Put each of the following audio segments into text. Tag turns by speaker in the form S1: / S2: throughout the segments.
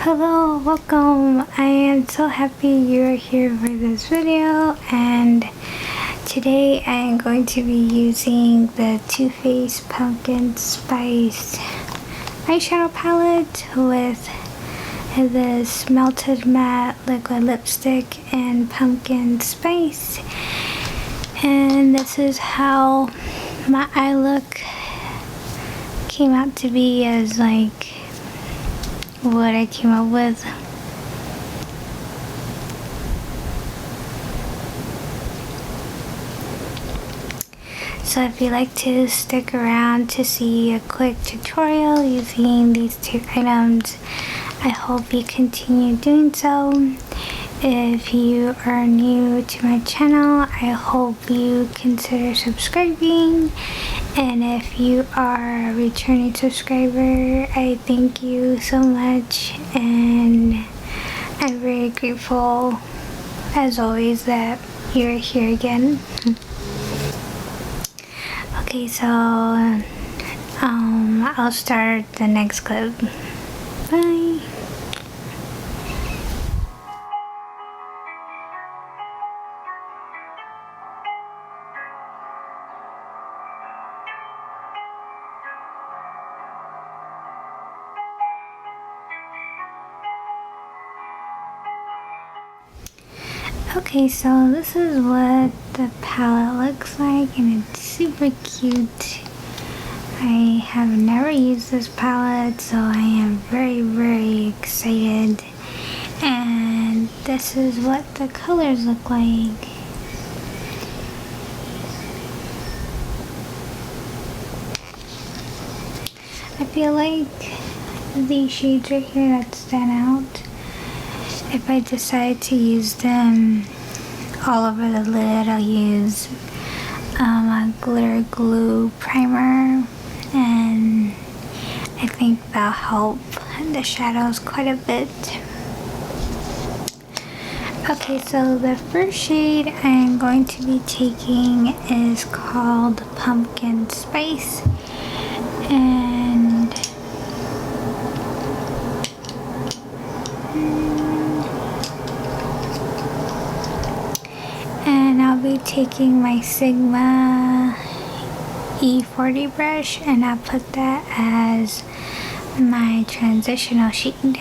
S1: Hello, welcome. I am so happy you're here for this video, and today I am going to be using the Too Faced Pumpkin Spice eyeshadow palette with this melted matte liquid lipstick and pumpkin spice. And this is how my eye look came out to be, as like what I came up with. So if you'd like to stick around to see a quick tutorial using these two items, I hope you continue doing so. If you are new to my channel, I hope you consider subscribing. And if you are a returning subscriber, I thank you so much, and I'm very grateful as always that you're here again. Okay, so I'll start the next clip. Bye. Okay, so this is what the palette looks like, and it's super cute. I have never used this palette, so I am very excited. And this is what the colors look like. I feel like these shades right here that stand out, if I decide to use them all over the lid, I'll use a glitter glue primer, and I think that'll help the shadows quite a bit. Okay, so the first shade I'm going to be taking is called Pumpkin Spice, and I'll be taking my Sigma E40 brush, and I'll put that as my transitional shade.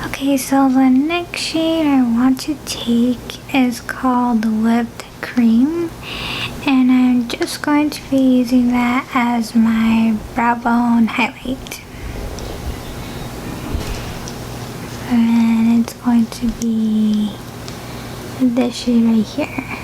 S1: Okay, so the next shade I want to take is called Whipped Cream, and I'm just going to be using that as my brow bone highlight. And it's going to be this shade right here.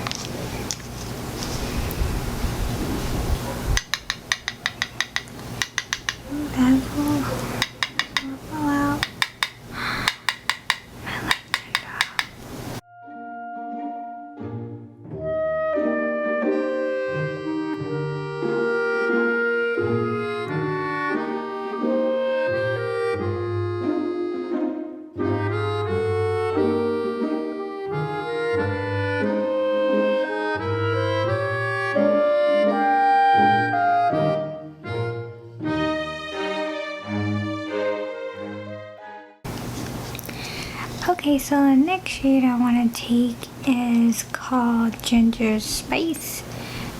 S1: Okay, so the next shade I want to take is called Ginger Spice,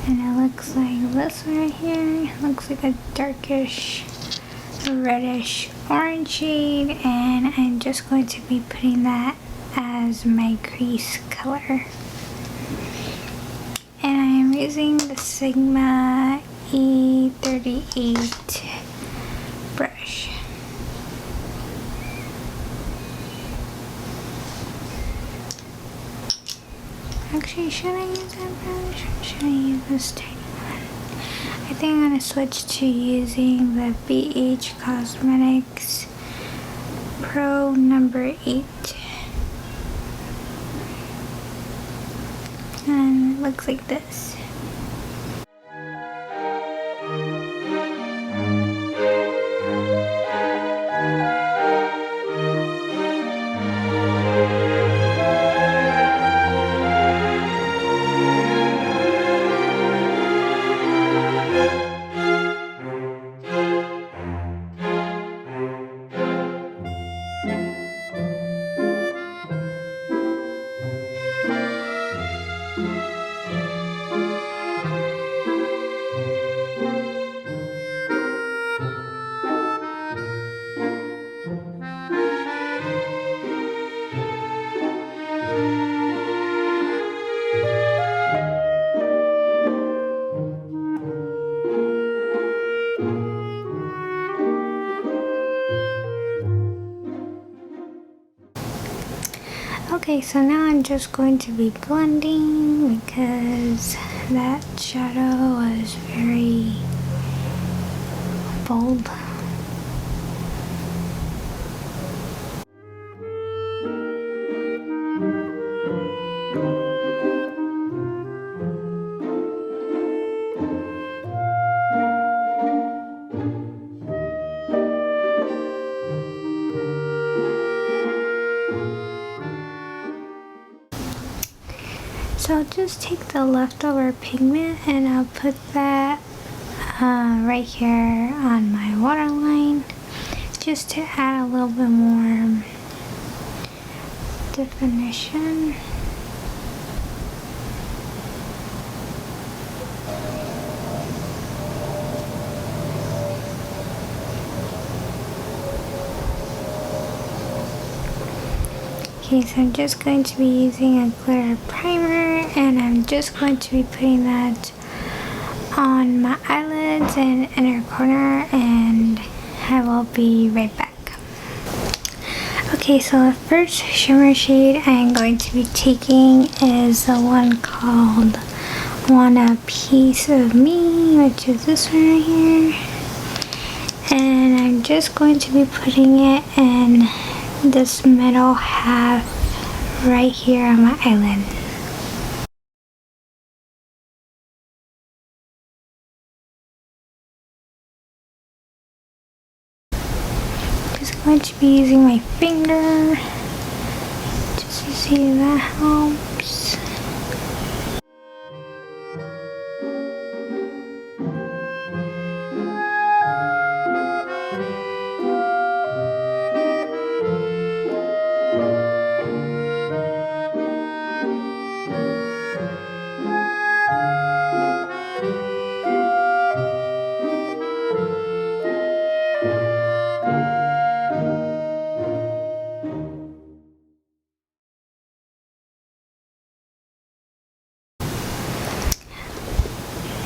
S1: and it looks like this one right here. It looks like a darkish reddish orange shade, and I'm just going to be putting that as my crease color. And I am using the Sigma E38 brush. Actually, should I use that brush? Should I this tiny one. I think I'm gonna switch to using the BH Cosmetics Pro number 8. And it looks like this. Okay, so now I'm just going to be blending because that shadow was very bold. So I'll just take the leftover pigment and I'll put that right here on my waterline just to add a little bit more definition. Okay, so I'm just going to be using a glitter primer and I'm just going to be putting that on my eyelids and inner corner, and I will be right back. Okay, so the first shimmer shade I'm going to be taking is the one called Want a Piece of Me, which is this one right here. And I'm just going to be putting it in this middle half right here on my eyelid. Just going to be using my finger just to see if that helps.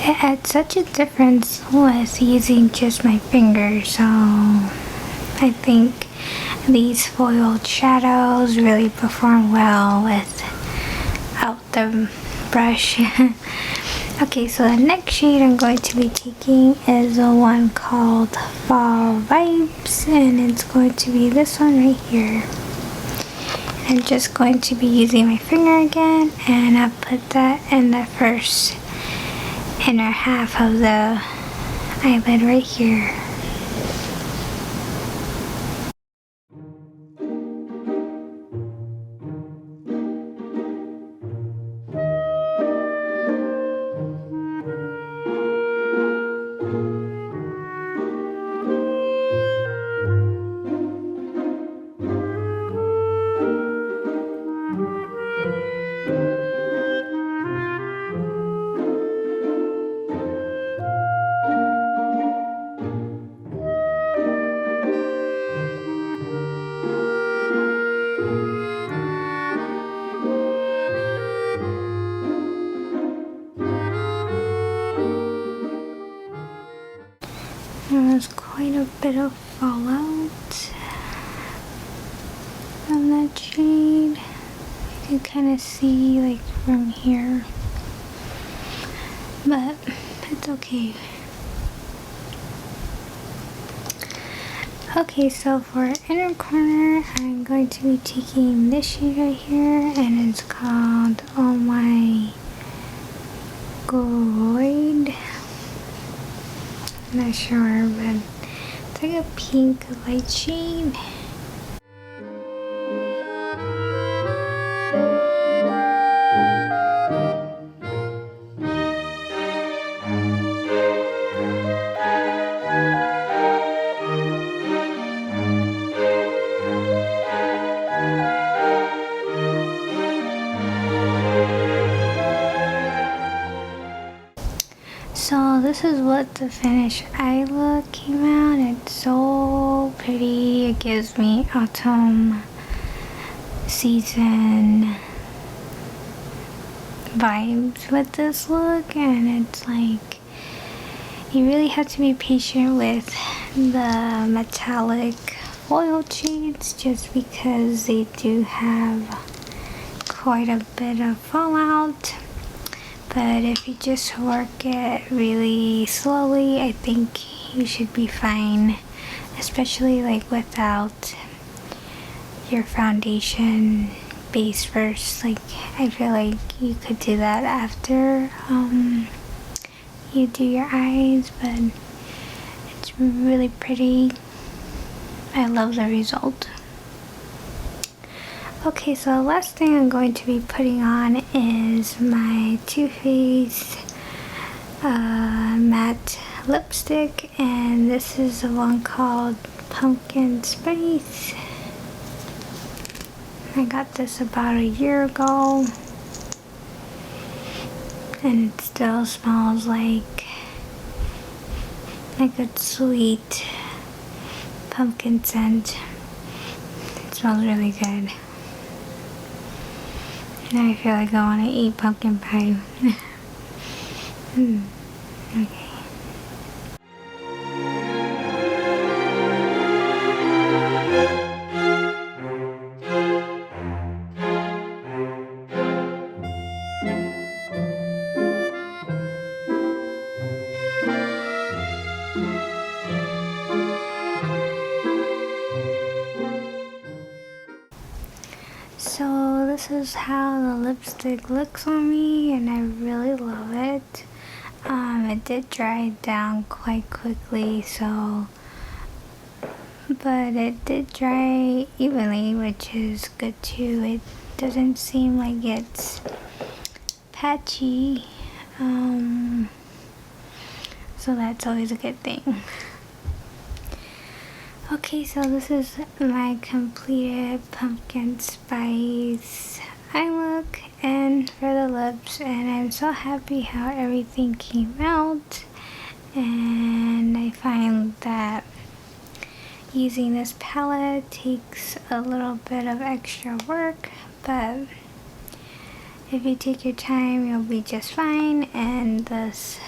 S1: It adds such a difference with using just my fingers, so I think these foiled shadows really perform well without the brush. Okay, so the next shade I'm going to be taking is the one called Fall Vibes, and it's going to be this one right here. I'm just going to be using my finger again, and I'll put that in the first inner half of the eyelid right here. There's quite a bit of fallout from that shade. You can kind of see like from here. but it's okay. Okay, so for inner corner, I'm going to be taking this shade right here, and it's called Oh My Gloid. I'm not sure, but it's like a pink light shade. So this is what the finished eye look came out. It's so pretty. It gives me autumn season vibes with this look, and it's like you really have to be patient with the metallic foil shades just because they do have quite a bit of fallout. But if you just work it really slowly, I think you should be fine, especially like without your foundation base first. Like, I feel like you could do that after you do your eyes, but it's really pretty. I love the result. Okay, so the last thing I'm going to be putting on is my Too Faced matte lipstick, and this is the one called Pumpkin Spice. I got this about a year ago, and it still smells like a sweet pumpkin scent. It smells really good. Now I feel like I want to eat pumpkin pie. Okay. So this is how the lipstick looks on me, and I really love it. It did dry down quite quickly, but it did dry evenly, which is good too. It doesn't seem like it's patchy, so that's always a good thing. Okay, so this is my completed pumpkin spice eye look and for the lips, and I'm so happy how everything came out. And I find that using this palette takes a little bit of extra work, but if you take your time, you'll be just fine. And this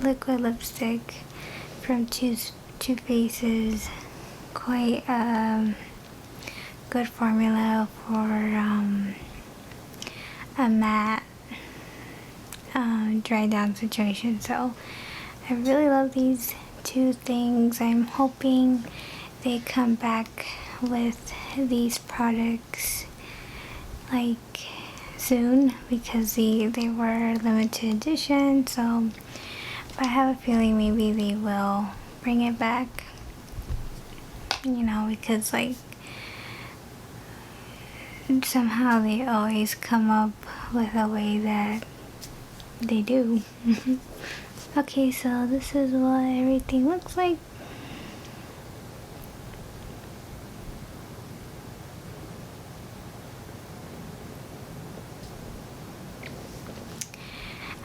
S1: liquid lipstick from Too Faced quite a good formula for a matte dry down situation. So I really love these two things. I'm hoping they come back with these products like soon, because they were limited edition. So I have a feeling maybe they will bring it back, you know, because like somehow they always come up with a way that they do. Okay, so this is what everything looks like.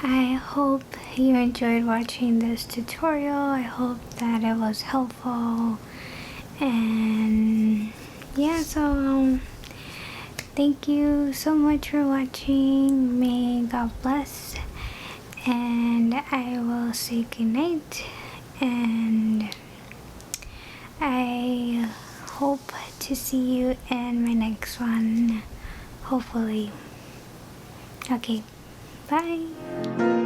S1: I hope you enjoyed watching this tutorial. I hope that it was helpful, and yeah, so thank you so much for watching. May God bless, and I will say goodnight, and I hope to see you in my next one, hopefully. Okay, bye.